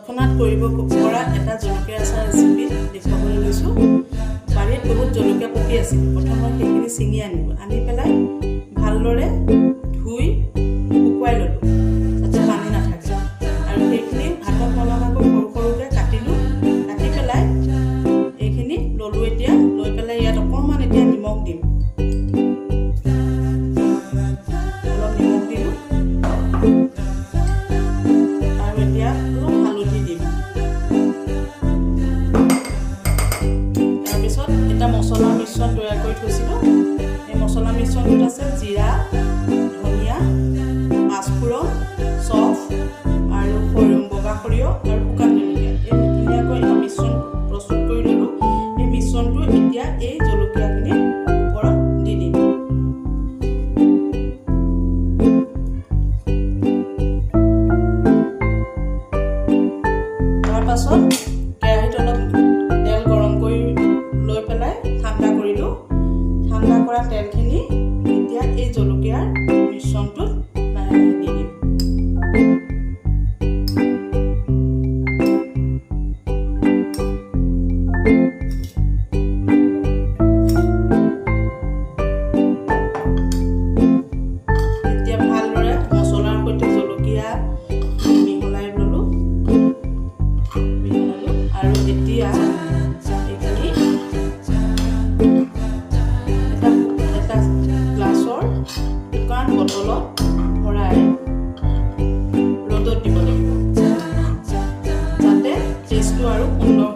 তৎক্ষণাৎ কৰিব পৰা এটা জলকীয়া আচাৰ ৰেচিপি দেখুৱাবলৈ লৈছোঁ। বাৰীত বহুত জলকীয়া পকি আছিল। প্ৰথম মই সেইখিনি ছিঙি আনিলোঁ, আনি পেলাই ভালদৰে ধুই শুকুৱাই ল'লোঁ যাতে পানী নাথাকে। আৰু সেইখিনি ভাতত নলগাকৈ সৰু সৰুকৈ কাটিলোঁ। কাটি পেলাই এইখিনি ল'লোঁ। এতিয়া লৈ পেলাই ইয়াত অকণমান এতিয়া নিমখ দিম। অলপ নিমখ দিলোঁ আৰু এতিয়া অলপ হালধি দিম। তাৰপিছত এটা মছলাৰ মিশ্ৰণ তৈয়াৰ কৰি থৈছিলোঁ। এই মছলা মিশ্ৰণটোত আছে জিৰা, ধনিয়া, পাঁচফোৰণ, চফ আৰু বগা সৰিয়হ আৰু শুকান জলকীয়া। এই ধুনীয়াকৈ এটা মিশ্ৰণ প্ৰস্তুত কৰি ল'লোঁ। এই মিশ্ৰণটো এতিয়া এই জলকীয়াখিনিৰ ওপৰত দি দিম। তাৰপাছত কেৰাহীত অলপ তেল গৰম কৰি লৈ পেলাই ঠাণ্ডা কৰিলোঁ। ঠাণ্ডা কৰা তেলখিনি এতিয়া এই জলকীয়াৰ মিশ্ৰণটোত লাহে লাহে দি দিম। এতিয়া ভালদৰে মছলাৰ সৈতে জলকীয়া মিহলাই ল'লোঁ আৰু এতিয়া এইখিনি এটা গ্লাছৰ শুকান বটলত ভৰাই ৰ'দত দিব লাগিব যাতে টেষ্টটো আৰু সুন্দৰ